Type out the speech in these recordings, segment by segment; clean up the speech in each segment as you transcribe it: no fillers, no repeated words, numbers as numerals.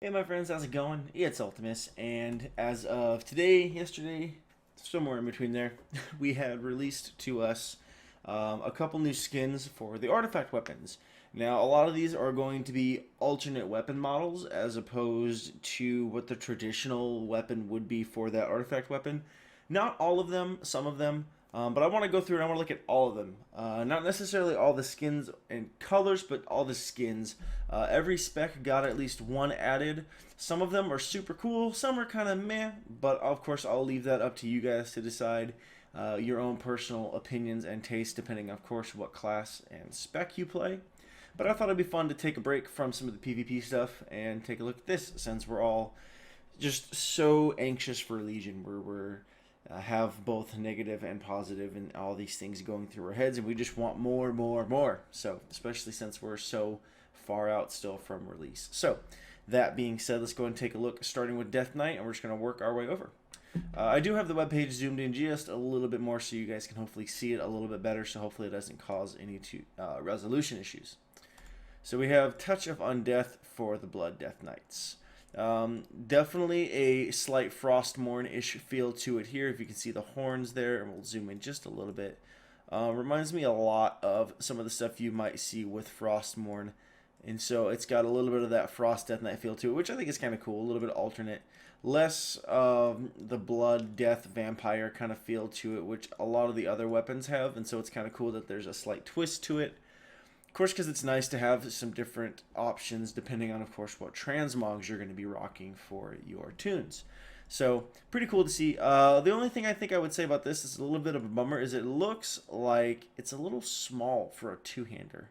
Hey my friends, how's it going? It's Ultimus, and as of today, yesterday, somewhere in between there, we had released to us a couple new skins for the artifact weapons. Now, a lot of these are going to be alternate weapon models as opposed to what the traditional weapon would be for that artifact weapon. Not all of them, some of them, but I want to go through and I want to look at all of them. Not necessarily all the skins and colors, but all the skins. Every spec got at least one added. Some of them are super cool, some are kind of meh, but of course I'll leave that up to you guys to decide your own personal opinions and taste, depending, of course, what class and spec you play. But I thought it'd be fun to take a break from some of the PvP stuff and take a look at this, since we're all just so anxious for Legion. We're have both negative and positive and all these things going through our heads, and we just want more, more, more. So, especially since we're so far out still from release. So, that being said, let's go and take a look, starting with Death Knight, and we're just going to work our way over. I do have the webpage zoomed in just a little bit more so you guys can hopefully see it a little bit better, so hopefully it doesn't cause any resolution issues. So we have Touch of Undeath for the Blood Death Knights. Definitely a slight Frostmourne-ish feel to it here. If you can see the horns there, and we'll zoom in just a little bit. Reminds me a lot of some of the stuff you might see with Frostmourne. And so it's got a little bit of that Frost Death Knight feel to it, which I think is kind of cool. A little bit alternate. Less the Blood Death Vampire kind of feel to it, which a lot of the other weapons have. And so it's kind of cool that there's a slight twist to it. Of course, because it's nice to have some different options depending on, of course, what transmogs you're going to be rocking for your tunes. So, pretty cool to see. The only thing I think I would say about this is a little bit of a bummer is it looks like it's a little small for a two-hander.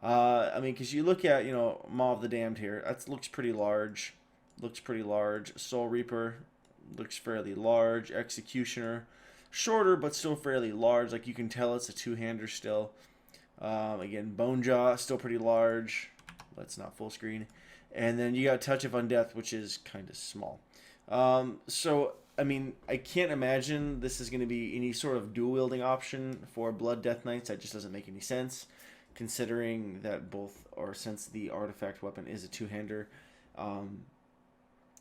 I mean, because you look at, Maw of the Damned here. That looks pretty large. Looks pretty large. Soul Reaper looks fairly large. Executioner, shorter but still fairly large. Like, you can tell it's a two-hander still. Again, Bonejaw, still pretty large. That's not full screen. And then you got Touch of Undeath, which is kind of small. So, I mean, I can't imagine this is going to be any sort of dual-wielding option for Blood Death Knights. That just doesn't make any sense, considering that both, or since the artifact weapon is a two-hander.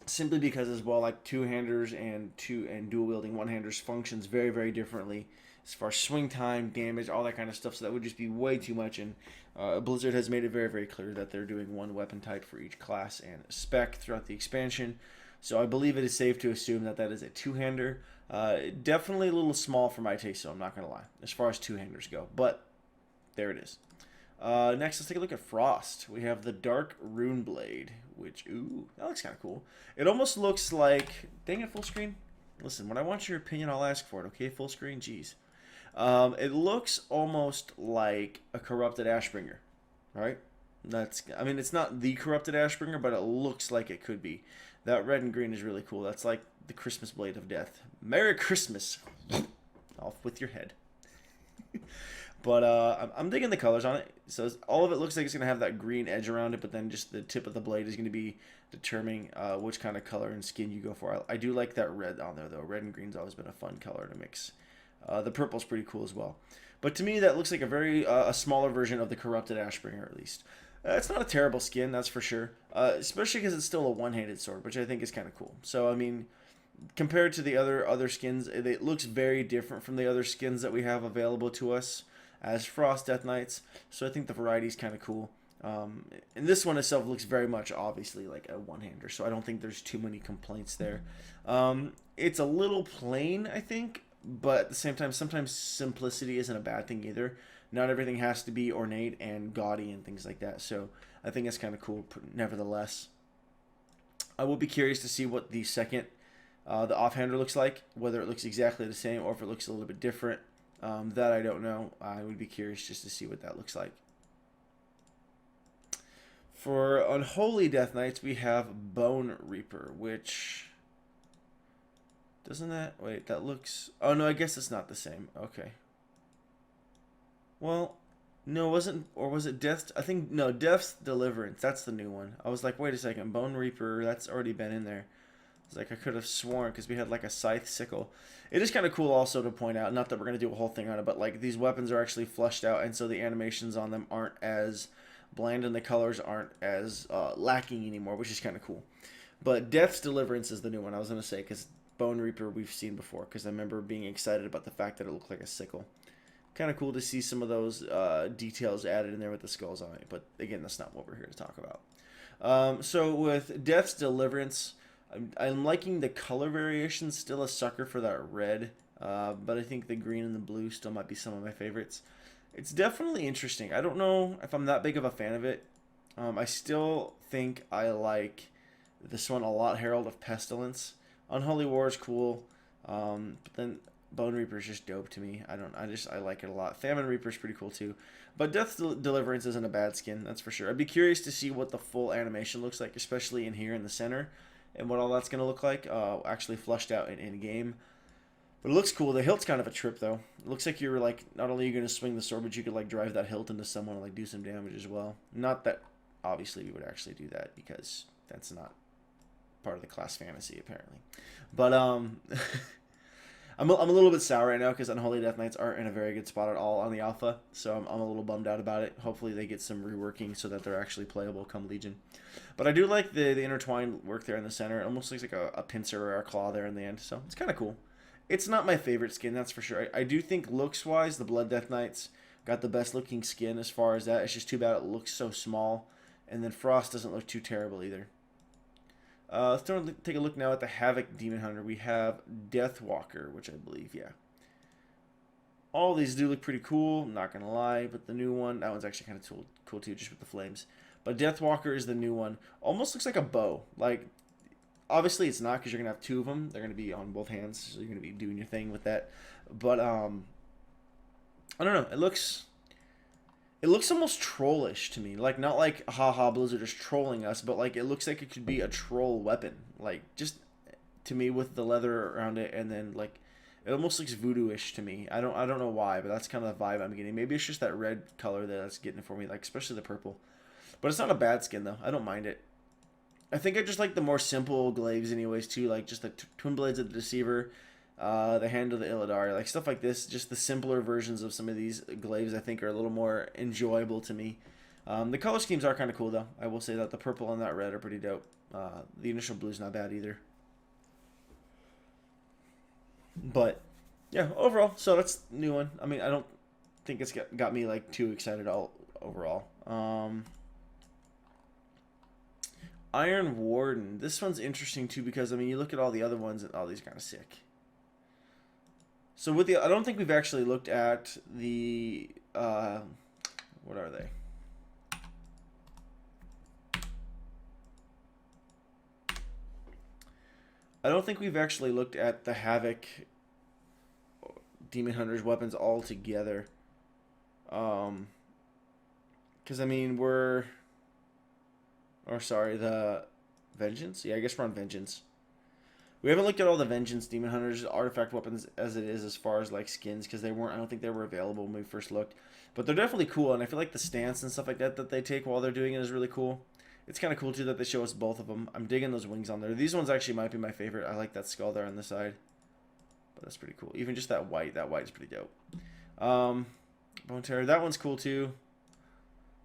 Simply because, as well, like two-handers and dual-wielding one-handers functions very, very differently as far as swing time, damage, all that kind of stuff. So that would just be way too much. And Blizzard has made it very, very clear that they're doing one weapon type for each class and spec throughout the expansion. So I believe it is safe to assume that that is a two-hander. Definitely a little small for my taste, so I'm not going to lie, as far as two-handers go. But there it is. Next, let's take a look at Frost. We have the Dark Rune Blade, which, ooh, that looks kind of cool. It almost looks like, dang it, full screen? Listen, when I want your opinion, I'll ask for it, okay? Full screen, jeez. It looks almost like a corrupted Ashbringer, right? I mean, it's not the corrupted Ashbringer, but it looks like it could be. That red and green is really cool. That's like the Christmas Blade of Death. Merry Christmas! Off with your head. But I'm digging the colors on it. So all of it looks like it's going to have that green edge around it, but then just the tip of the blade is going to be determining which kind of color and skin you go for. I do like that red on there, though. Red and green's always been a fun color to mix. The purple's pretty cool as well. But to me, that looks like a smaller version of the corrupted Ashbringer, at least. It's not a terrible skin, that's for sure. Especially because it's still a one-handed sword, which I think is kind of cool. So, I mean, compared to the other skins, it looks very different from the other skins that we have available to us as Frost Death Knights. So I think the variety is kind of cool. And this one itself looks very much, obviously, like a one-hander. So I don't think there's too many complaints there. It's a little plain, I think. But at the same time, sometimes simplicity isn't a bad thing either. Not everything has to be ornate and gaudy and things like that. So I think that's kind of cool, nevertheless. I will be curious to see what the second, the offhander looks like. Whether it looks exactly the same or if it looks a little bit different. That I don't know. I would be curious just to see what that looks like. For Unholy Death Knights, we have Bone Reaper, which... Doesn't that... Wait, that looks... Oh, no, I guess it's not the same. Okay. Well, no, wasn't... Or was it Death... I think... No, Death's Deliverance. That's the new one. I was like, wait a second. Bone Reaper, that's already been in there. It's like I could have sworn because we had like a scythe sickle. It is kind of cool also to point out, not that we're going to do a whole thing on it, but like these weapons are actually fleshed out, and so the animations on them aren't as bland and the colors aren't as lacking anymore, which is kind of cool. But Death's Deliverance is the new one I was going to say, because Bone Reaper we've seen before, because I remember being excited about the fact that it looked like a sickle. Kind of cool to see some of those details added in there with the skulls on it, but again, that's not what we're here to talk about. So with Death's Deliverance, I'm liking the color variations. Still a sucker for that red, but I think the green and the blue still might be some of my favorites. It's definitely interesting. I don't know if I'm that big of a fan of it. I still think I like this one a lot. Herald of Pestilence. Unholy War is cool, but then Bone Reaper is just dope to me. I like it a lot. Famine Reaper is pretty cool too, but Death's Deliverance isn't a bad skin, that's for sure. I'd be curious to see what the full animation looks like, especially in here in the center, and what all that's gonna look like, actually flushed out in game. But it looks cool. The hilt's kind of a trip though. It looks like you're like not only are you gonna swing the sword, but you could like drive that hilt into someone and like do some damage as well. Not that obviously we would actually do that because that's not part of the class fantasy apparently. But I'm a little bit sour right now because Unholy Death Knights aren't in a very good spot at all on the alpha, so I'm a little bummed out about it. Hopefully they get some reworking so that they're actually playable come Legion. But I do like the intertwined work there in the center. It almost looks like a pincer or a claw there in the end, so it's kind of cool. It's not my favorite skin, that's for sure. I do think looks-wise, the Blood Death Knights got the best-looking skin as far as that. It's just too bad it looks so small, and then Frost doesn't look too terrible either. Let's take a look now at the Havoc Demon Hunter. We have Deathwalker, which I believe, yeah. All these do look pretty cool, I'm not going to lie, but the new one, that one's actually kind of cool too, just with the flames. But Deathwalker is the new one. Almost looks like a bow. Like, obviously it's not because you're going to have two of them. They're going to be on both hands, so you're going to be doing your thing with that. But, I don't know, it looks almost trollish to me. Like, not like, haha, Blizzard is trolling us, but, like, it looks like it could be a troll weapon. Like, just, to me, with the leather around it, and then, like, it almost looks voodoo-ish to me. I don't know why, but that's kind of the vibe I'm getting. Maybe it's just that red color that's getting it for me, like, especially the purple. But it's not a bad skin, though. I don't mind it. I think I just like the more simple glaives anyways, too. Like, just the Twin Blades of the Deceiver, the Hand of the Illidar, like stuff like this. Just the simpler versions of some of these glaives, I think, are a little more enjoyable to me. The color schemes are kind of cool, though. I will say that the purple and that red are pretty dope. The initial blue's not bad either. But, yeah, overall, so that's the new one. I mean, I don't think it's got me, like, too excited overall. Iron Warden. This one's interesting, too, because, I mean, you look at all the other ones, and all these are kind of sick. So, with the, I don't think we've actually looked at the, what are they? I don't think we've actually looked at the Havoc Demon Hunter's weapons all together. Because, I mean, the Vengeance? Yeah, I guess we're on Vengeance. We haven't looked at all the Vengeance Demon Hunters artifact weapons as it is as far as, like, skins, because I don't think they were available when we first looked. But they're definitely cool, and I feel like the stance and stuff like that they take while they're doing it is really cool. It's kind of cool, too, that they show us both of them. I'm digging those wings on there. These ones actually might be my favorite. I like that skull there on the side. But that's pretty cool. Even just that white is pretty dope. Bone Terror, that one's cool, too.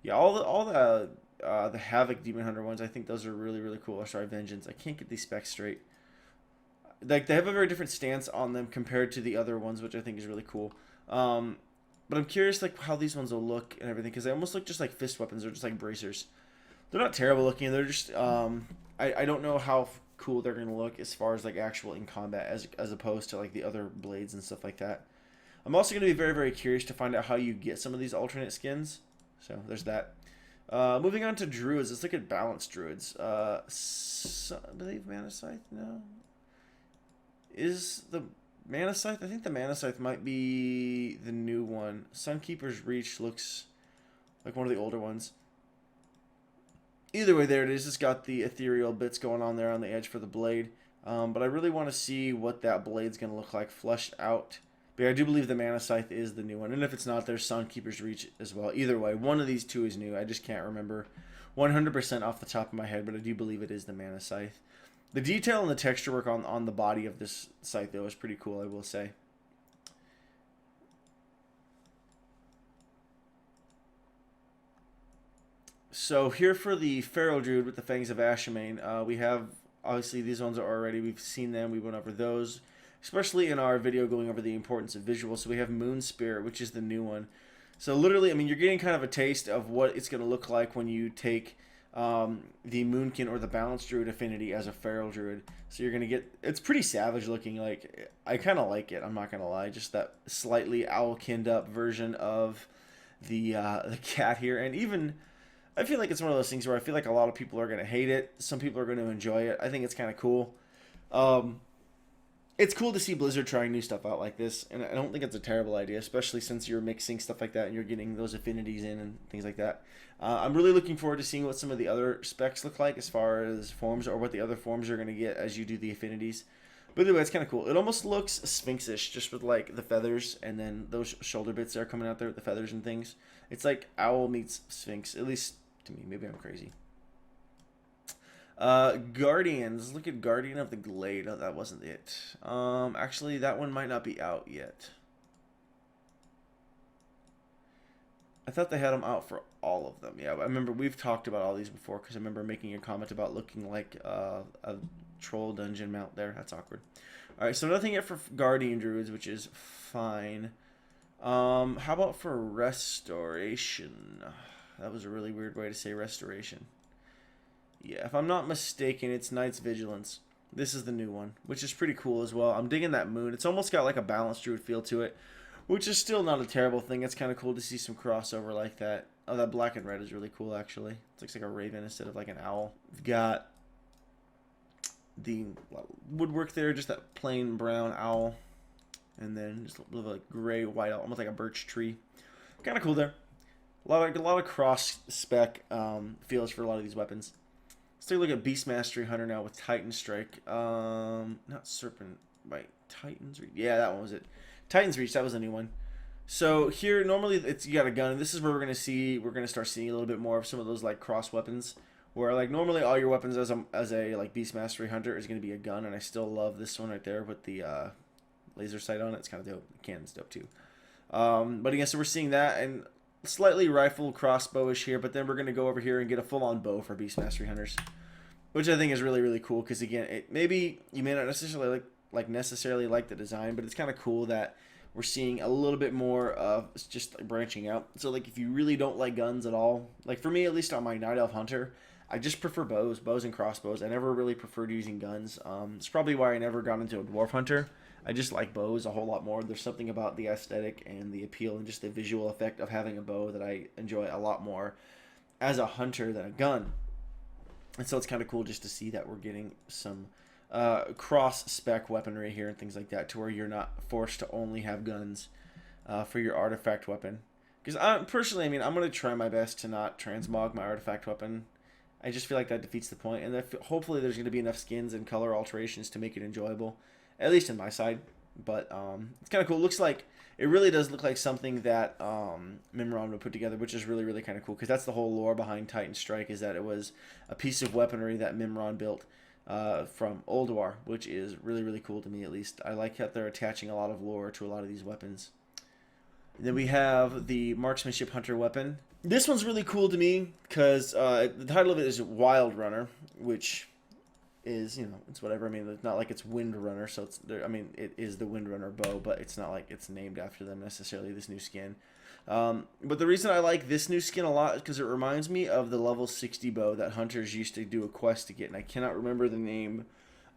Yeah, all the Havoc Demon Hunter ones, I think those are really, really cool. Or sorry, Vengeance. I can't get these specs straight. Like, they have a very different stance on them compared to the other ones, which I think is really cool. But I'm curious, like, how these ones will look and everything, because they almost look just like fist weapons or just like bracers. They're not terrible looking. They're just, I don't know how cool they're going to look as far as, like, actual in combat as opposed to, like, the other blades and stuff like that. I'm also going to be very, very curious to find out how you get some of these alternate skins. So, there's that. Moving on to Druids. Let's look at Balanced Druids. I believe Mana Scythe? No. Is the Mana Scythe? I think the Mana Scythe might be the new one. Sunkeeper's Reach looks like one of the older ones. Either way, there it is. It's got the ethereal bits going on there on the edge for the blade. But I really want to see what that blade's going to look like fleshed out. But I do believe the Mana Scythe is the new one. And if it's not, there's Sunkeeper's Reach as well. Either way, one of these two is new. I just can't remember 100% off the top of my head, but I do believe it is the Mana Scythe. The detail and the texture work on the body of this scythe, though, is pretty cool, I will say. So here for the Feral Druid with the Fangs of Ashamain, we have, obviously these ones are already, we've seen them, we went over those, especially in our video going over the importance of visuals. So we have Moon Spirit, which is the new one. So literally, I mean, you're getting kind of a taste of what it's going to look like when you take the Moonkin or the Balanced Druid affinity as a Feral Druid. So you're going to get, it's pretty savage looking. Like, I kind of like it, I'm not going to lie. Just that slightly owl-kinned up version of the cat here. And even, I feel like it's one of those things where I feel like a lot of people are going to hate it. Some people are going to enjoy it. I think it's kind of cool. It's cool to see Blizzard trying new stuff out like this, and I don't think it's a terrible idea, especially since you're mixing stuff like that and you're getting those affinities in and things like that. I'm really looking forward to seeing what some of the other specs look like as far as forms, or what the other forms you're going to get as you do the affinities. But anyway, it's kind of cool. It almost looks Sphinx-ish, just with like the feathers and then those shoulder bits that are coming out there with the feathers and things. It's like Owl meets Sphinx, at least to me. Maybe I'm crazy. Guardians. Look at Guardian of the Glade. Oh, that wasn't it. Actually, that one might not be out yet. I thought they had them out for all of them. Yeah, I remember we've talked about all these before, because I remember making a comment about looking like a troll dungeon mount there. That's awkward. Alright, so nothing yet for Guardian Druids, which is fine. How about for Restoration? That was a really weird way to say Restoration. Yeah, if I'm not mistaken, it's Knight's Vigilance. This is the new one, which is pretty cool as well. I'm digging that moon. It's almost got like a Balanced Druid feel to it, which is still not a terrible thing. It's kind of cool to see some crossover like that. Oh, that black and red is really cool, actually. It looks like a raven instead of like an owl. We've got the woodwork there, just that plain brown owl. And then just a little like gray, white owl, almost like a birch tree. Kind of cool there. A lot of cross-spec feels for a lot of these weapons. Let's take a look at Beast Mastery Hunter now with Titan Strike. Not Serpent, right? Titan's Reach. Yeah, that one was it. Titan's Reach, that was a new one. So here, normally it's you got a gun, and this is where we're gonna start seeing a little bit more of some of those like cross weapons, where like normally all your weapons as a like Beast Mastery Hunter is gonna be a gun, and I still love this one right there with the laser sight on it. It's kind of dope. The cannon's dope too. But again, so we're seeing that and slightly rifle crossbowish here, but then we're gonna go over here and get a full-on bow for Beast Mastery Hunters, which I think is really, really cool, because again, maybe you may not necessarily like the design, but it's kind of cool that we're seeing a little bit more of just like branching out. So like if you really don't like guns at all, like for me at least on my Night Elf Hunter, I just prefer bows and crossbows. I never really preferred using guns. It's probably why I never got into a Dwarf Hunter. I just like bows a whole lot more. There's something about the aesthetic and the appeal and just the visual effect of having a bow that I enjoy a lot more as a hunter than a gun. And so it's kind of cool just to see that we're getting some cross-spec weaponry here and things like that, to where you're not forced to only have guns for your artifact weapon. Because personally, I mean, I'm going to try my best to not transmog my artifact weapon. I just feel like that defeats the point. And hopefully there's going to be enough skins and color alterations to make it enjoyable, at least in my side. But it's kind of cool. It looks like, it really does look like something that Mimron would put together, which is really, really kind of cool, because that's the whole lore behind Titan Strike, is that it was a piece of weaponry that Mimron built from Ulduar, which is really, really cool to me, at least. I like that they're attaching a lot of lore to a lot of these weapons. And then we have the Marksmanship Hunter weapon. This one's really cool to me, because the title of it is Wild Runner, which is, you know, it's whatever. I mean, it's not like it's Wind Runner, so it's, I mean, it is the Wind Runner bow, but it's not like it's named after them necessarily, this new skin. But the reason I like this new skin a lot is because it reminds me of the level 60 bow that hunters used to do a quest to get, and I cannot remember the name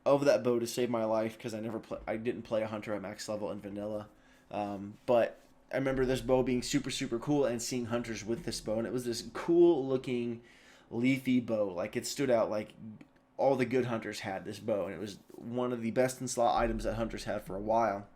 of that bow to save my life, because I didn't play a hunter at max level in vanilla. But I remember this bow being super, super cool, and seeing hunters with this bow, and it was this cool looking leafy bow. Like, it stood out, like all the good hunters had this bow, and it was one of the best in slot items that hunters had for a while.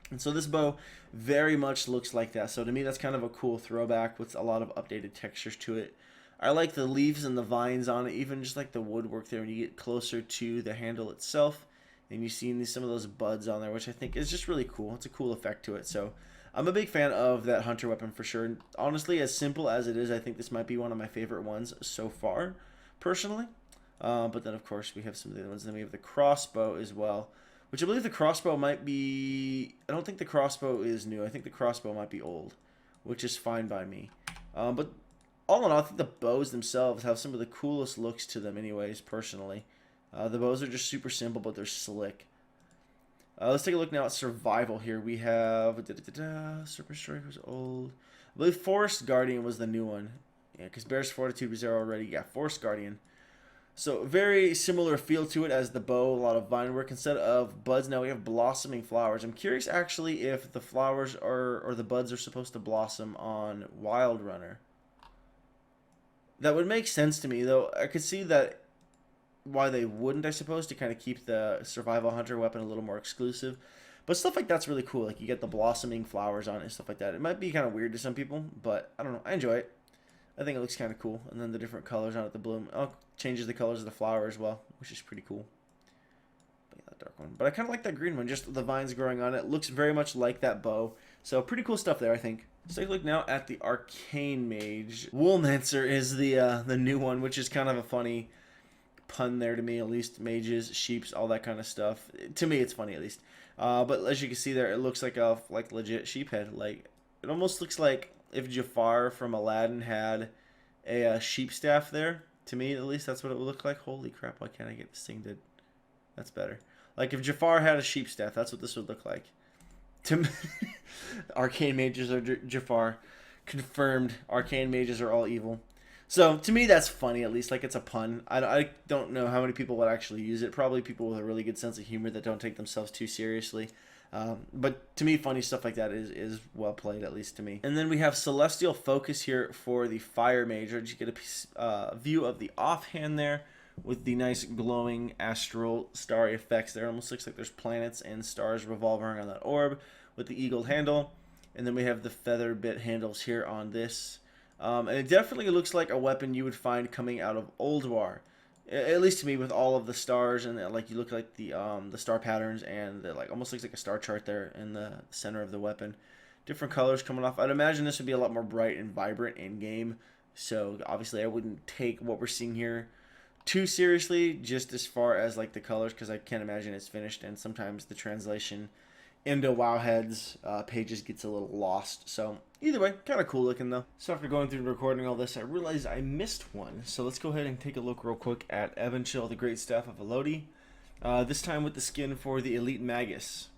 And so this bow very much looks like that. So to me, that's kind of a cool throwback with a lot of updated textures to it. I like the leaves and the vines on it, even just like the woodwork there when you get closer to the handle itself, and you see some of those buds on there, which I think is just really cool. It's a cool effect to it. So I'm a big fan of that hunter weapon for sure. And honestly, as simple as it is, I think this might be one of my favorite ones so far, personally. But then, of course, we have some of the other ones. Then we have the crossbow as well, which I believe the crossbow might be... I don't think the crossbow is new. I think the crossbow might be old, which is fine by me. But all in all, I think the bows themselves have some of the coolest looks to them anyways, personally. The bows are just super simple, but they're slick. Let's take a look now at survival here. We have Serpent Strike was old. I believe Forest Guardian was the new one. Yeah, because Bear's Fortitude was there already. Yeah, Forest Guardian. So very similar feel to it as the bow. A lot of vine work. Instead of buds, now we have blossoming flowers. I'm curious actually if the flowers are or the buds are supposed to blossom on Wild Runner. That would make sense to me, though. I could see that why they wouldn't, I suppose, to kind of keep the survival hunter weapon a little more exclusive. But stuff like that's really cool. Like you get the blossoming flowers on it and stuff like that. It might be kind of weird to some people, but I don't know. I enjoy it. I think it looks kind of cool. And then the different colors on it, the bloom. Oh, changes the colors of the flower as well, which is pretty cool. That dark one. But I kind of like that green one, just the vines growing on it. Looks very much like that bow. So pretty cool stuff there, I think. Let's take a look now at the Arcane Mage. Woolmancer is the new one, which is kind of a funny pun there to me, at least. Mages, sheeps, all that kind of stuff. To me, it's funny at least. But as you can see there, it looks like a legit sheep head. Like it almost looks like if Jafar from Aladdin had a sheep staff there. To me, at least, that's what it would look like. Holy crap! Why can't I get this thing to? That's better. Like if Jafar had a sheep staff, that's what this would look like. To me, Arcane Mages are Jafar. Confirmed. Arcane Mages are all evil. So to me, that's funny. At least like it's a pun. I don't know how many people would actually use it. Probably people with a really good sense of humor that don't take themselves too seriously. But to me, funny stuff like that is well played, at least to me. And then we have Celestial Focus here for the Fire Mage. You get a view of the offhand there with the nice glowing astral starry effects there. It almost looks like there's planets and stars revolving around that orb with the eagle handle. And then we have the feather bit handles here on this. And it definitely looks like a weapon you would find coming out of Old War. At least to me, with all of the stars and like you look like the star patterns and the, like almost looks like a star chart there in the center of the weapon. Different colors coming off. I'd imagine this would be a lot more bright and vibrant in game. So obviously, I wouldn't take what we're seeing here too seriously, just as far as like the colors, because I can't imagine it's finished. And sometimes the translation into Wowhead's pages gets a little lost. So either way, kind of cool looking though. So after going through and recording all this, I realized I missed one. So let's go ahead and take a look real quick at Evanchill, the Great Staff of Elodie. This time with the skin for the Elite Magus.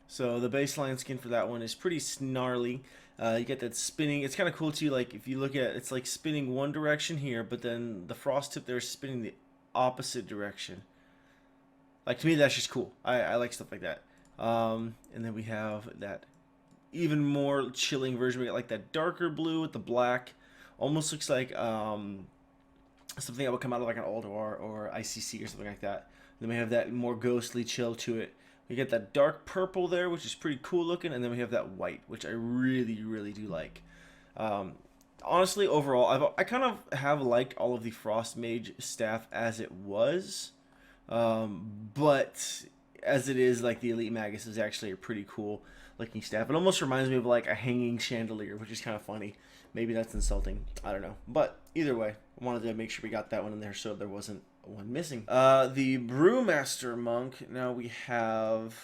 So the baseline skin for that one is pretty snarly. You get that spinning. It's kind of cool too. Like if you look at, it's like spinning one direction here, but then the frost tip there is spinning the opposite direction. Like to me, that's just cool. I like stuff like that. And then we have that even more chilling version. We got like that darker blue with the black. Almost looks like something that would come out of like an Old War or ICC or something like that. Then we have that more ghostly chill to it. We get that dark purple there, which is pretty cool looking. And then we have that white, which I really, really do like. Honestly, overall, I kind of have liked all of the Frost Mage staff as it was. But as it is, like the Elite Magus is actually a pretty cool looking staff. It almost reminds me of like a hanging chandelier, which is kind of funny. Maybe that's insulting. I don't know. But either way, I wanted to make sure we got that one in there so there wasn't one missing. The Brewmaster Monk. Now we have...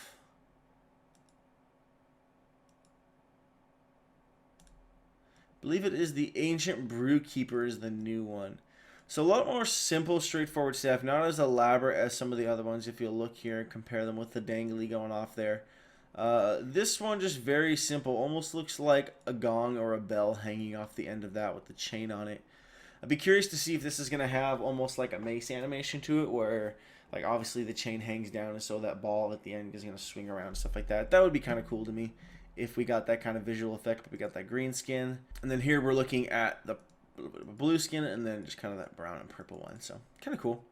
I believe it is the Ancient Brewkeeper is the new one. So a lot more simple, straightforward staff. Not as elaborate as some of the other ones if you look here and compare them with the dangly going off there. This one just very simple. Almost looks like a gong or a bell hanging off the end of that with the chain on it. I'd be curious to see if this is going to have almost like a mace animation to it where like obviously the chain hangs down and so that ball at the end is going to swing around and stuff like that. That would be kind of cool to me if we got that kind of visual effect. But we got that green skin. And then here we're looking at the blue skin and then just kind of that brown and purple one. So kind of cool.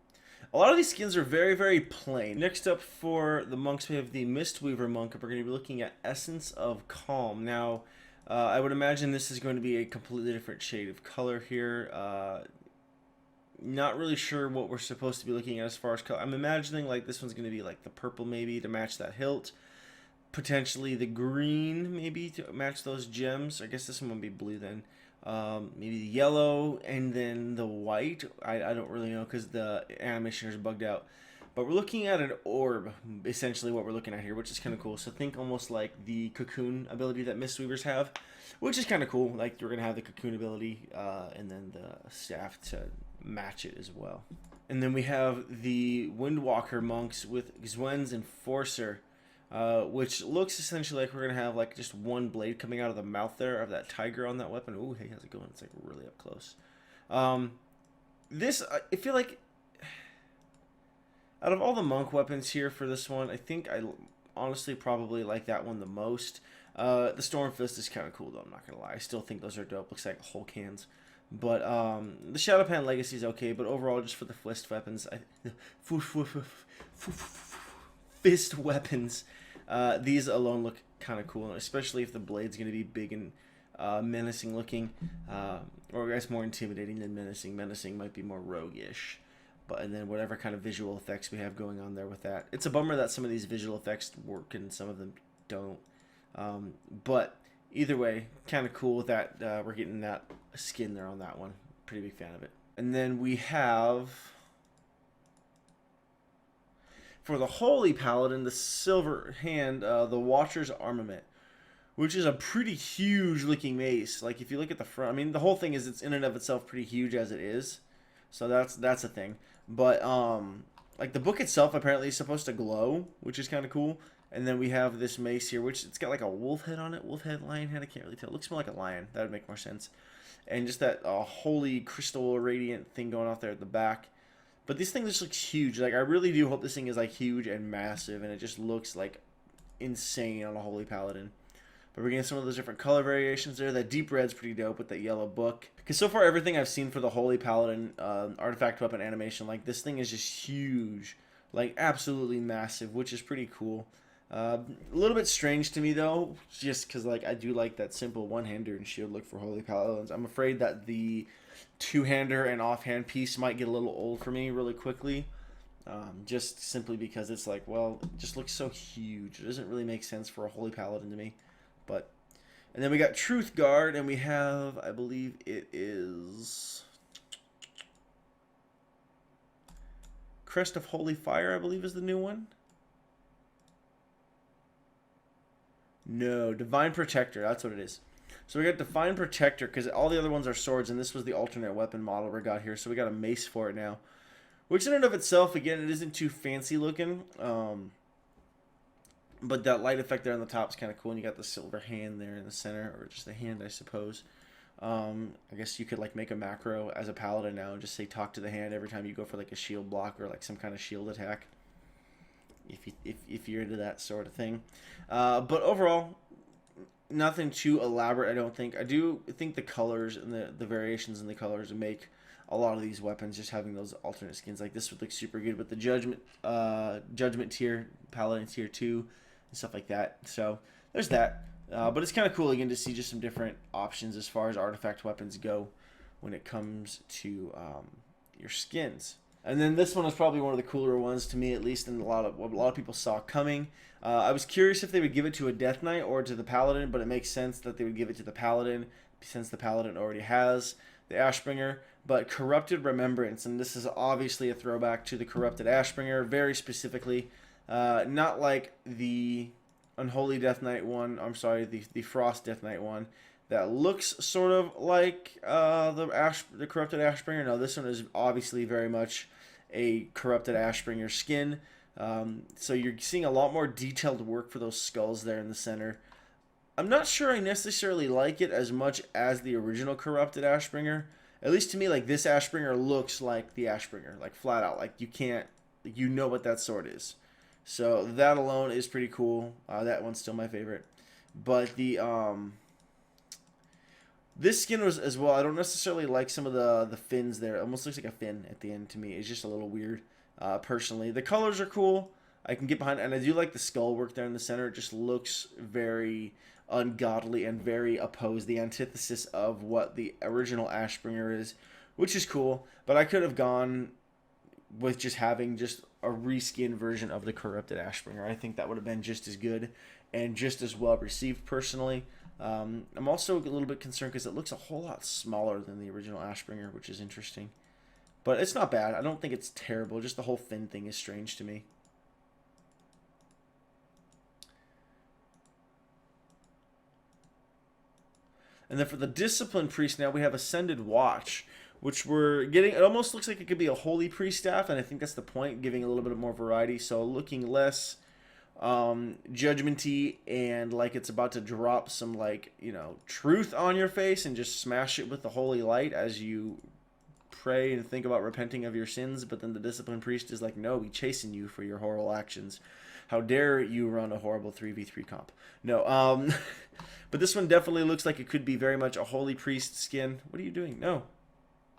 A lot of these skins are very, very plain. Next up for the monks, we have the Mistweaver Monk. We're going to be looking at Essence of Calm. Now, I would imagine this is going to be a completely different shade of color here. Not really sure what we're supposed to be looking at as far as color. I'm imagining like this one's going to be like the purple maybe to match that hilt. Potentially the green maybe to match those gems. I guess this one would be blue then. Maybe the yellow and then the white. I don't really know because the animation is bugged out. But we're looking at an orb, essentially what we're looking at here, which is kind of cool. So think almost like the cocoon ability that Mistweavers have, which is kind of cool. Like you're going to have the cocoon ability and then the staff to match it as well. And then we have the Windwalker monks with Gwen's Enforcer, which looks essentially like we're going to have like just one blade coming out of the mouth there of that tiger on that weapon. Ooh, hey, how's it going? It's like really up close. This, I feel like, out of all the monk weapons here for this one, I think I honestly probably like that one the most. The Storm Fist is kind of cool though, I'm not going to lie. I still think those are dope. Looks like Hulk hands. But the Shadowpan Legacy is okay, but overall, just for the fist weapons, fist weapons, these alone look kind of cool, especially if the blade's going to be big and menacing looking, or I guess more intimidating than menacing. Menacing might be more roguish. And then whatever kind of visual effects we have going on there with that. It's a bummer that some of these visual effects work and some of them don't. But either way, kind of cool that we're getting that skin there on that one. Pretty big fan of it. And then we have, for the Holy Paladin, the Silver Hand, the Watcher's Armament, which is a pretty huge looking mace. Like if you look at the front, I mean the whole thing is it's in and of itself pretty huge as it is. So that's a thing. But like the book itself apparently is supposed to glow, which is kind of cool. And then we have this mace here, which it's got like a wolf head on it. Wolf head, lion head, I can't really tell. It looks more like a lion. That would make more sense. And just that holy crystal radiant thing going off there at the back. But this thing just looks huge. Like I really do hope this thing is like huge and massive, and it just looks like insane on a Holy Paladin. But we're getting some of those different color variations there. That deep red's pretty dope with that yellow book. Because so far everything I've seen for the Holy Paladin artifact weapon animation, like this thing is just huge. Like absolutely massive, which is pretty cool. A little bit strange to me though, just because like I do like that simple one-hander and shield look for Holy Paladins. I'm afraid that the two-hander and offhand piece might get a little old for me really quickly. Just simply because it's like, well, it just looks so huge. It doesn't really make sense for a Holy Paladin to me. But, and then we got Truth Guard, and we have, I believe it is Crest of Holy Fire, I believe is the new one. No, Divine Protector, that's what it is. So we got Divine Protector, because all the other ones are swords, and this was the alternate weapon model we got here, so we got a mace for it now. Which in and of itself, again, it isn't too fancy looking. But that light effect there on the top is kind of cool, and you got the silver hand there in the center, or just the hand, I suppose. I guess you could like make a macro as a paladin now and just say talk to the hand every time you go for like a shield block or like some kind of shield attack. If you're into that sort of thing. But overall, nothing too elaborate, I don't think. I do think the colors and the variations in the colors make a lot of these weapons, just having those alternate skins like this would look super good with the Judgment tier, Paladin tier 2, and stuff like that. So there's that. But it's kind of cool again to see just some different options as far as artifact weapons go when it comes to your skins. And then this one is probably one of the cooler ones to me, at least, and what a lot of people saw coming. I was curious if they would give it to a Death Knight or to the Paladin, but it makes sense that they would give it to the Paladin since the Paladin already has the Ashbringer. But Corrupted Remembrance, and this is obviously a throwback to the Corrupted Ashbringer, very specifically. Not like the Unholy Death Knight one, I'm sorry, the Frost Death Knight one, that looks sort of like the Corrupted Ashbringer. No, this one is obviously very much a Corrupted Ashbringer skin. So you're seeing a lot more detailed work for those skulls there in the center. I'm not sure I necessarily like it as much as the original Corrupted Ashbringer. At least to me, like this Ashbringer looks like the Ashbringer, like flat out. Like you know what that sword is. So that alone is pretty cool. That one's still my favorite. But the this skin was as well. I don't necessarily like some of the fins there. It almost looks like a fin at the end to me. It's just a little weird. Personally, the colors are cool. I can get behind it, and I do like the skull work there in the center. It just looks very ungodly and very opposed, the antithesis of what the original Ashbringer is, which is cool. But I could have gone with just having just a reskin version of the Corrupted Ashbringer. I think that would have been just as good and just as well received personally. I'm also a little bit concerned because it looks a whole lot smaller than the original Ashbringer, which is interesting. But it's not bad. I don't think it's terrible. Just the whole fin thing is strange to me. And then for the Discipline Priest now, we have Ascended Watch, which we're getting. It almost looks like it could be a Holy Priest staff, and I think that's the point, giving a little bit more variety. So looking less judgmenty and like it's about to drop some, like, you know, truth on your face and just smash it with the holy light as you pray and think about repenting of your sins. But then the Discipline Priest is like, no, we chasing you for your horrible actions. How dare you run a horrible 3v3 comp? No, but this one definitely looks like it could be very much a Holy Priest skin. What are you doing? No.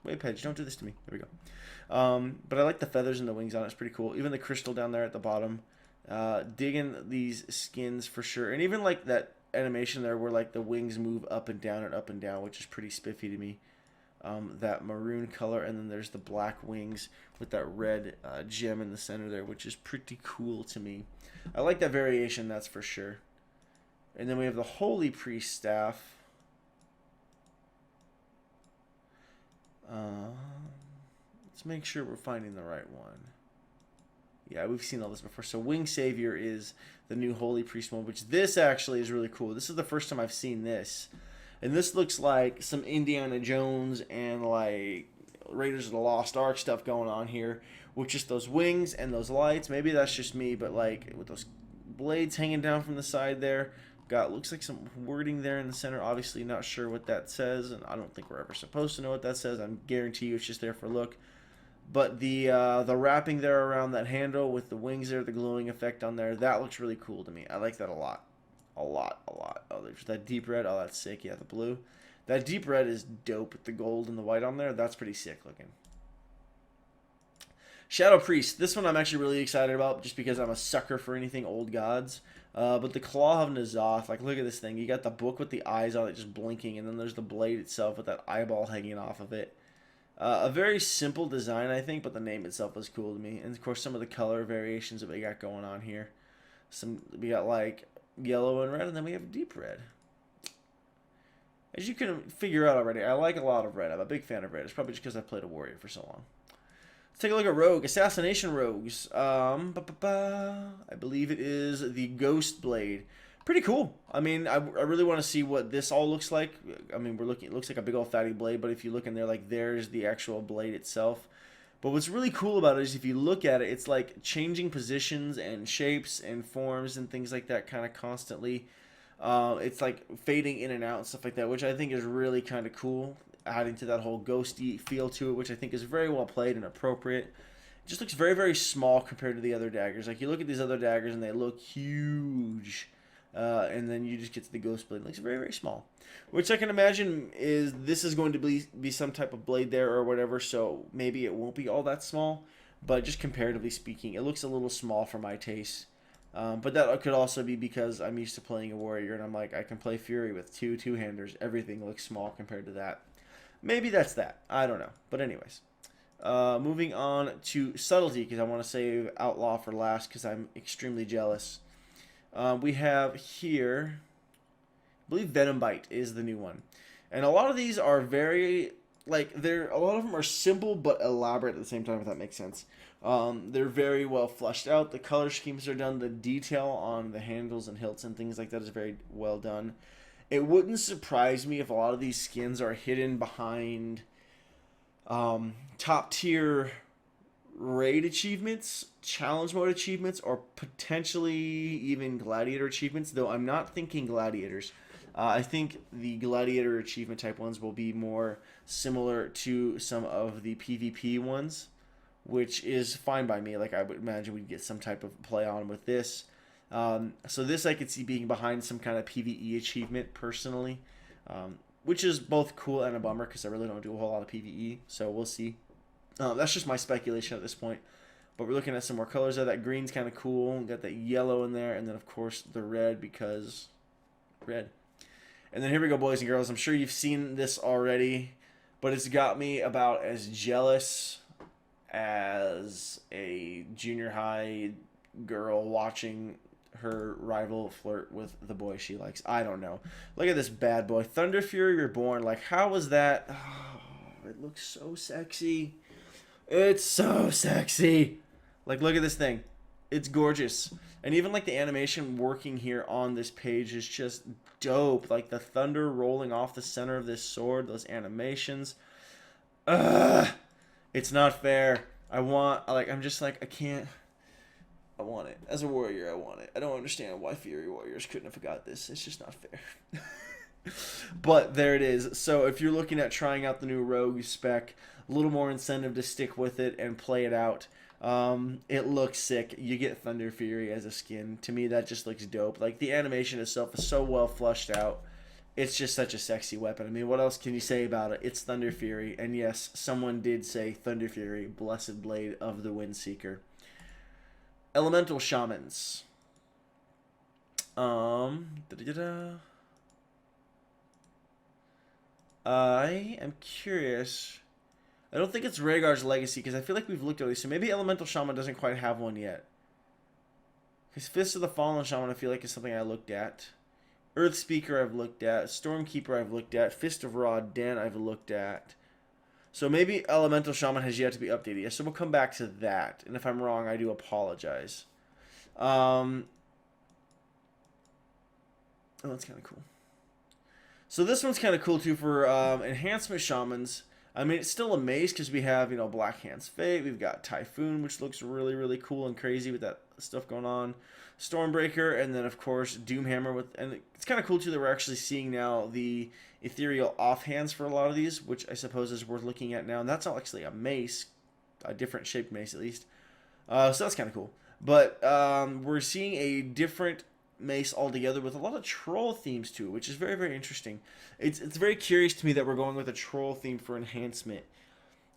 Wait, Pedge, don't do this to me. There we go. But I like the feathers and the wings on it. It's pretty cool. Even the crystal down there at the bottom. Digging these skins for sure. And even like that animation there where like the wings move up and down, which is pretty spiffy to me. That maroon color, and then there's the black wings with that red gem in the center there, which is pretty cool to me. I like that variation, that's for sure. And then we have the Holy Priest staff. Let's make sure we're finding the right one. Yeah, we've seen all this before. So Wing Savior is the new Holy Priest one, which this actually is really cool. This is the first time I've seen this. And this looks like some Indiana Jones and like Raiders of the Lost Ark stuff going on here. With just those wings and those lights. Maybe that's just me, but like with those blades hanging down from the side there. Got, looks like some wording there in the center. Obviously not sure what that says, and I don't think we're ever supposed to know what that says. I guarantee you it's just there for look. But the wrapping there around that handle with the wings there, the glowing effect on there, that looks really cool to me. I like that a lot. A lot. Oh, there's that deep red. Oh, that's sick. Yeah, the blue. That deep red is dope with the gold and the white on there. That's pretty sick looking. Shadow Priest. This one I'm actually really excited about just because I'm a sucker for anything old gods. But the Claw of N'Zoth, like, look at this thing. You got the book with the eyes on it just blinking, and then there's the blade itself with that eyeball hanging off of it. A very simple design, I think, but the name itself was cool to me. And, of course, some of the color variations that we got going on here. We got, like, yellow and red, and then we have deep red. As you can figure out already, I like a lot of red. I'm a big fan of red. It's probably just because I played a warrior for so long. Let's take a look at Rogue. Assassination Rogues. I believe it is the Ghost Blade. Pretty cool. I mean, I really want to see what this all looks like. I mean, it looks like a big old fatty blade, but if you look in there, like, there's the actual blade itself. But what's really cool about it is if you look at it, it's like changing positions and shapes and forms and things like that kind of constantly. It's like fading in and out and stuff like that, which I think is really kind of cool, adding to that whole ghosty feel to it, which I think is very well played and appropriate. It just looks very, very small compared to the other daggers. Like, you look at these other daggers and they look huge. And then you just get to the Ghost Blade. It looks very, very small. Which I can imagine this is going to be some type of blade there or whatever, so maybe it won't be all that small. But just comparatively speaking, it looks a little small for my taste. But that could also be because I'm used to playing a warrior, and I'm like, I can play Fury with two-handers. Everything looks small compared to that. Maybe that's that. I don't know. But anyways. Moving on to Subtlety, because I want to save Outlaw for last, because I'm extremely jealous. We have here, I believe Venom Bite is the new one. And a lot of these are very, like, a lot of them are simple but elaborate at the same time, if that makes sense. They're very well fleshed out. The color schemes are done. The detail on the handles and hilts and things like that is very well done. It wouldn't surprise me if a lot of these skins are hidden behind top tier raid achievements, challenge mode achievements, or potentially even gladiator achievements, though I'm not thinking gladiators. I think the gladiator achievement type ones will be more similar to some of the PvP ones, which is fine by me. Like, I would imagine we'd get some type of play on with this. So this I could see being behind some kind of PvE achievement personally, which is both cool and a bummer because I really don't do a whole lot of PvE, so we'll see. That's just my speculation at this point. But we're looking at some more colors there. That green's kind of cool. Got that yellow in there. And then, of course, the red because red. And then here we go, boys and girls. I'm sure you've seen this already. But it's got me about as jealous as a junior high girl watching her rival flirt with the boy she likes. I don't know. Look at this bad boy. Thunder Fury Reborn. Like, how was that? Oh, it looks so sexy. It's so sexy. Like, look at this thing. It's gorgeous. And even like the animation working here on this page is just dope. Like the thunder rolling off the center of this sword, those animations. Ugh. It's not fair. I'm just like, I can't. I want it. As a warrior, I want it. I don't understand why Fury Warriors couldn't have got this. It's just not fair. But there it is. So if you're looking at trying out the new Rogue spec, a little more incentive to stick with it and play it out. It looks sick. You get Thunder Fury as a skin. To me, that just looks dope. Like, the animation itself is so well flushed out. It's just such a sexy weapon. I mean, what else can you say about it? It's Thunder Fury. And yes, someone did say Thunder Fury, Blessed Blade of the Windseeker. Elemental Shamans. Da-da-da-da. I am curious. I don't think it's Rhaegar's Legacy, because I feel like we've looked at these. So maybe Elemental Shaman doesn't quite have one yet. Because Fist of the Fallen Shaman, I feel like, is something I looked at. Earth Speaker, I've looked at. Stormkeeper, I've looked at. Fist of Ra Den, I've looked at. So maybe Elemental Shaman has yet to be updated. Yeah, so we'll come back to that. And if I'm wrong, I do apologize. Oh, that's kind of cool. So this one's kind of cool, too, for enhancement shamans. I mean, it's still a mace because we have, you know, Black Hand's Fate. We've got Typhoon, which looks really, really cool and crazy with that stuff going on. Stormbreaker, and then, of course, Doomhammer. And it's kind of cool, too, that we're actually seeing now the ethereal offhands for a lot of these, which I suppose is worth looking at now. And that's not actually a mace, a different shaped mace, at least. So that's kind of cool. But we're seeing a different mace altogether with a lot of troll themes to it, which is very, very interesting. It's very curious to me that we're going with a troll theme for enhancement.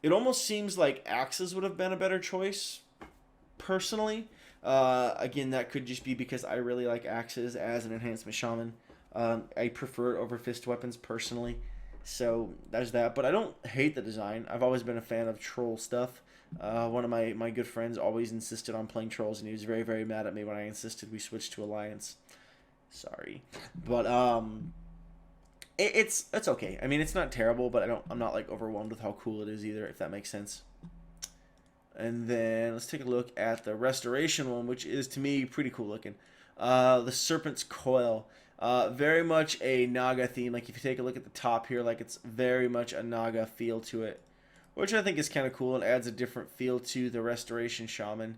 It almost seems like axes would have been a better choice, personally. Again, that could just be because I really like axes as an enhancement shaman. I prefer it over fist weapons personally, so there's that. But I don't hate the design. I've always been a fan of troll stuff. One of my good friends always insisted on playing trolls, and he was very, very mad at me when I insisted we switch to Alliance. Sorry, but it's okay. I mean, it's not terrible, but I'm not like overwhelmed with how cool it is either, if that makes sense. And then let's take a look at the restoration one, which is to me pretty cool looking. The Serpent's Coil. Very much a Naga theme. Like, if you take a look at the top here, like, it's very much a Naga feel to it, which I think is kind of cool and adds a different feel to the Restoration Shaman.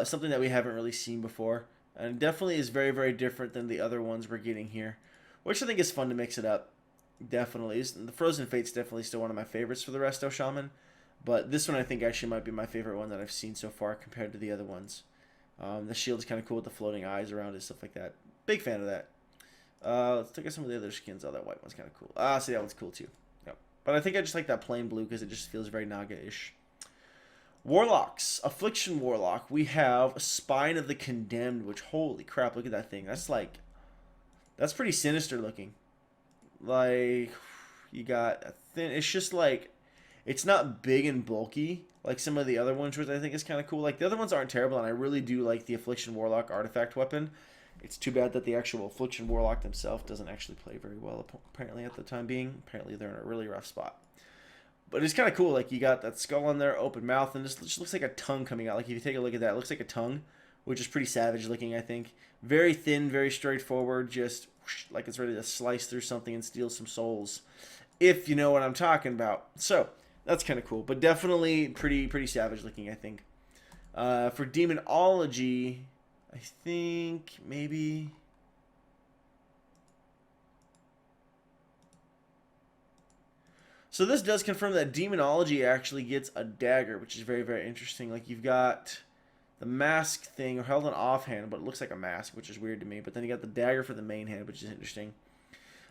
Something that we haven't really seen before, and definitely is very, very different than the other ones we're getting here, which I think is fun to mix it up. Definitely. The Frozen Fate's definitely still one of my favorites for the Resto Shaman, but this one I think actually might be my favorite one that I've seen so far compared to the other ones. The shield's kind of cool with the floating eyes around it, stuff like that. Big fan of that. Let's look at some of the other skins. Oh, that white one's kind of cool. See, that one's cool too. Yep. But I think I just like that plain blue because it just feels very Naga-ish. Warlocks. Affliction Warlock. We have Spine of the Condemned, which, holy crap, look at that thing. That's pretty sinister looking. Like, you got a thin, it's just like, it's not big and bulky like some of the other ones, which I think is kind of cool. Like, the other ones aren't terrible, and I really do like the Affliction Warlock artifact weapon. It's too bad that the actual Affliction Warlock themselves doesn't actually play very well, apparently, at the time being. Apparently, they're in a really rough spot. But it's kind of cool. Like, you got that skull on there, open mouth, and this just looks like a tongue coming out. Like, if you take a look at that, it looks like a tongue, which is pretty savage looking, I think. Very thin, very straightforward, just whoosh, like it's ready to slice through something and steal some souls, if you know what I'm talking about. So, that's kind of cool, but definitely pretty savage looking, I think. For Demonology, I think maybe... So this does confirm that Demonology actually gets a dagger, which is very, very interesting. Like, you've got the mask thing held in offhand, but it looks like a mask, which is weird to me. But then you got the dagger for the main hand, which is interesting.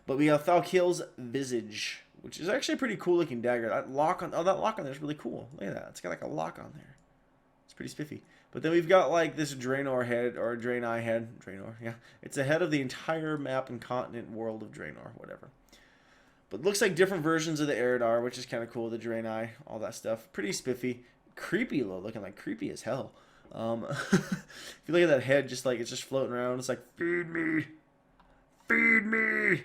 But we have Thalkil's Visage, which is actually a pretty cool looking dagger. That lock on there is really cool. Look at that. It's got like a lock on there. It's pretty spiffy. But then we've got like this Draenor head, or Draenei head. Draenor, yeah. It's the head of the entire map and continent world of Draenor, whatever. But looks like different versions of the Eridar, which is kind of cool. The Draenei, all that stuff. Pretty spiffy. Creepy though, looking like creepy as hell. If you look at that head, just like it's just floating around. It's like, feed me. Feed me.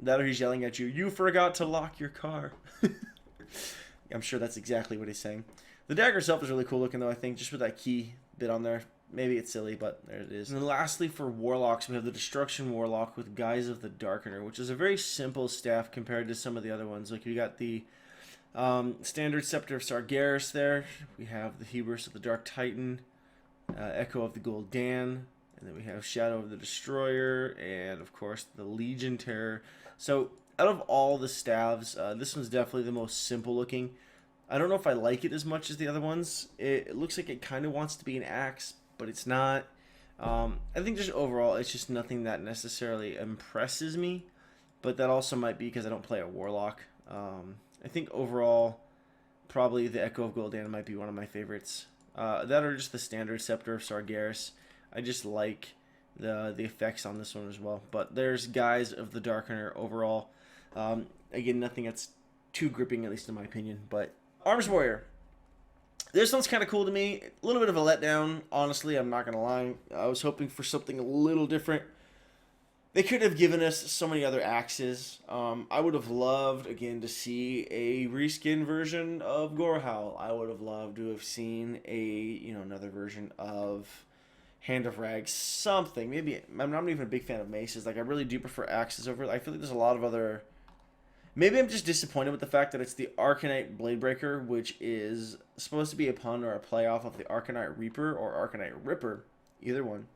That or he's yelling at you, "You forgot to lock your car." I'm sure that's exactly what he's saying. The dagger itself is really cool looking, though, I think, just with that key bit on there. Maybe it's silly, but there it is. And then lastly, for Warlocks, we have the Destruction Warlock with Guise of the Darkener, which is a very simple staff compared to some of the other ones. Like, we got the standard Scepter of Sargeras there. We have the Hubris of the Dark Titan, Echo of the Gul'dan, and then we have Shadow of the Destroyer, and, of course, the Legion Terror. So, out of all the staves, this one's definitely the most simple looking. I don't know if I like it as much as the other ones. It looks like it kind of wants to be an axe, but it's not. I think just overall, it's just nothing that necessarily impresses me, but that also might be because I don't play a Warlock. I think overall, probably the Echo of Gul'dan might be one of my favorites. That or just the standard Scepter of Sargeras. I just like the effects on this one as well. But there's Guise of the Darkener overall. Again, nothing that's too gripping, at least in my opinion. But Arms Warrior. This one's kind of cool to me. A little bit of a letdown, honestly. I'm not going to lie. I was hoping for something a little different. They could have given us so many other axes. I would have loved, again, to see a reskin version of Gorehowl. I would have loved to have seen another version of Hand of Rags. Something. Maybe, I'm not even a big fan of maces. Like, I really do prefer axes over it. I feel like there's a lot of other... Maybe I'm just disappointed with the fact that it's the Arcanite Bladebreaker, which is supposed to be a pun or a play off of the Arcanite Reaper or Arcanite Ripper, either one.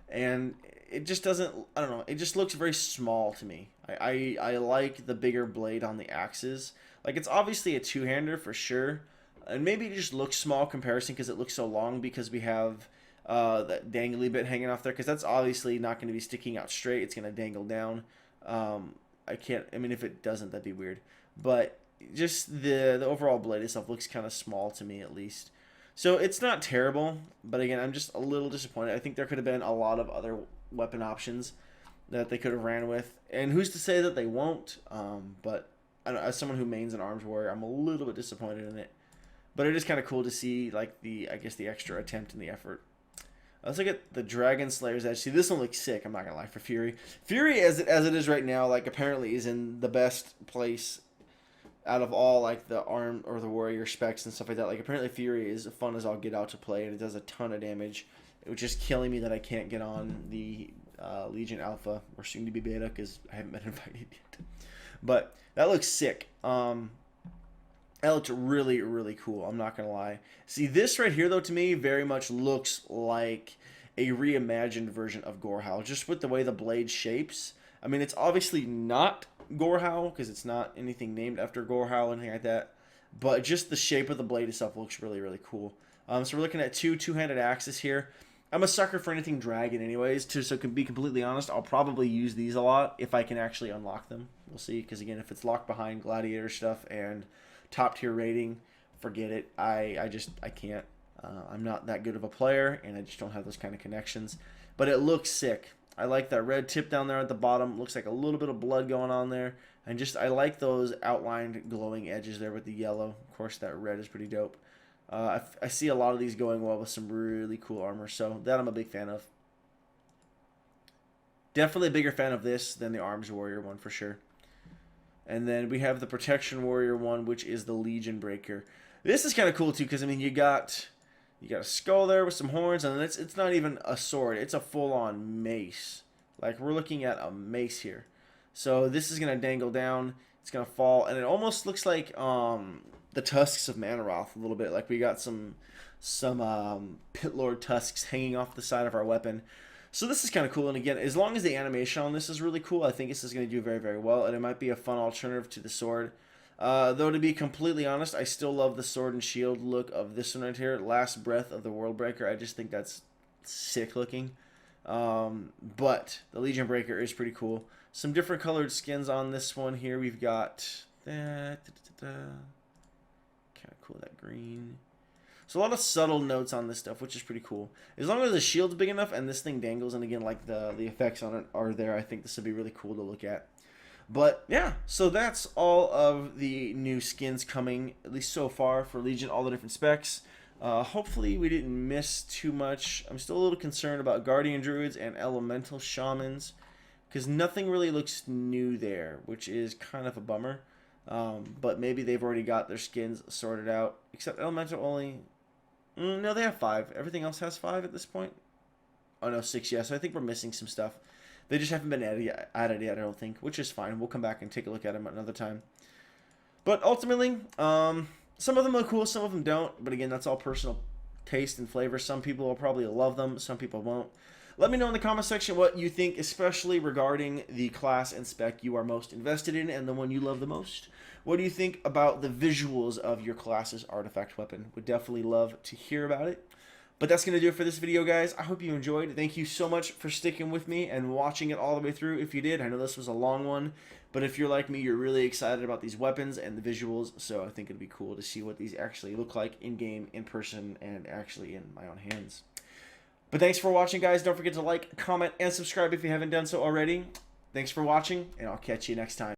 And it just doesn't, I don't know, it just looks very small to me. I like the bigger blade on the axes. Like, it's obviously a two-hander for sure, and maybe it just looks small comparison because it looks so long because we have that dangly bit hanging off there, because that's obviously not going to be sticking out straight. It's going to dangle down. I mean, if it doesn't, that'd be weird. But just the overall blade itself looks kind of small to me, at least. So it's not terrible, but again, I'm just a little disappointed. I think there could have been a lot of other weapon options that they could have ran with. And who's to say that they won't? But I don't know, as someone who mains an Arms Warrior, I'm a little bit disappointed in it. But it is kind of cool to see, like, the extra attempt and the effort. Let's look at the Dragon Slayer's Edge. See, this one looks sick, I'm not going to lie, for Fury. Fury, as it is right now, like, apparently is in the best place out of all, like, the Arm or the Warrior specs and stuff like that. Like, apparently Fury is fun as all get out to play, and it does a ton of damage. It was just killing me that I can't get on the Legion Alpha, or soon to be Beta, because I haven't been invited yet. But that looks sick. That looked really, really cool. I'm not going to lie. See, this right here, though, to me, very much looks like a reimagined version of Gorehowl, just with the way the blade shapes. I mean, it's obviously not Gorehowl, because it's not anything named after Gorehowl or anything like that. But just the shape of the blade itself looks really, really cool. So we're looking at two-handed axes here. I'm a sucker for anything dragon anyways, so to be completely honest, I'll probably use these a lot if I can actually unlock them. We'll see, because again, if it's locked behind Gladiator stuff and top tier rating, forget it. I can't. I'm not that good of a player, and I just don't have those kind of connections. But it looks sick. I like that red tip down there at the bottom. Looks like a little bit of blood going on there. And just, I like those outlined glowing edges there with the yellow. Of course, that red is pretty dope. I see a lot of these going well with some really cool armor, so that I'm a big fan of. Definitely a bigger fan of this than the Arms Warrior one for sure. And then we have the Protection Warrior one, which is the Legion Breaker. This is kind of cool too, because I mean you got a skull there with some horns, and it's not even a sword; it's a full-on mace. Like, we're looking at a mace here. So this is gonna dangle down. It's gonna fall, and it almost looks like the tusks of Manaroth a little bit. Like, we got some Pit Lord tusks hanging off the side of our weapon. So this is kind of cool, and again, as long as the animation on this is really cool, I think this is going to do very, very well, and it might be a fun alternative to the sword. Though, to be completely honest, I still love the sword and shield look of this one right here, Last Breath of the Worldbreaker. I just think that's sick looking. But the Legion Breaker is pretty cool. Some different colored skins on this one here. We've got that. Kind of cool, that green. So a lot of subtle notes on this stuff, which is pretty cool. As long as the shield's big enough and this thing dangles, and again, like the effects on it are there, I think this would be really cool to look at. But yeah, so that's all of the new skins coming, at least so far, for Legion, all the different specs. Hopefully we didn't miss too much. I'm still a little concerned about Guardian Druids and Elemental Shamans. because nothing really looks new there, which is kind of a bummer. But maybe they've already got their skins sorted out, except Elemental only. No, they have 5. Everything else has 5 at this point. Oh no, 6. Yeah, so I think we're missing some stuff. They just haven't been added yet, I don't think, which is fine. We'll come back and take a look at them another time. But ultimately, some of them look cool, some of them don't. But again, that's all personal taste and flavor. Some people will probably love them, some people won't. Let me know in the comment section what you think, especially regarding the class and spec you are most invested in and the one you love the most. What do you think about the visuals of your class's artifact weapon? Would definitely love to hear about it. But that's going to do it for this video, guys. I hope you enjoyed. Thank you so much for sticking with me and watching it all the way through. If you did, I know this was a long one, but if you're like me, you're really excited about these weapons and the visuals, so I think it'd be cool to see what these actually look like in-game, in person, and actually in my own hands. But thanks for watching, guys. Don't forget to like, comment, and subscribe if you haven't done so already. Thanks for watching, and I'll catch you next time.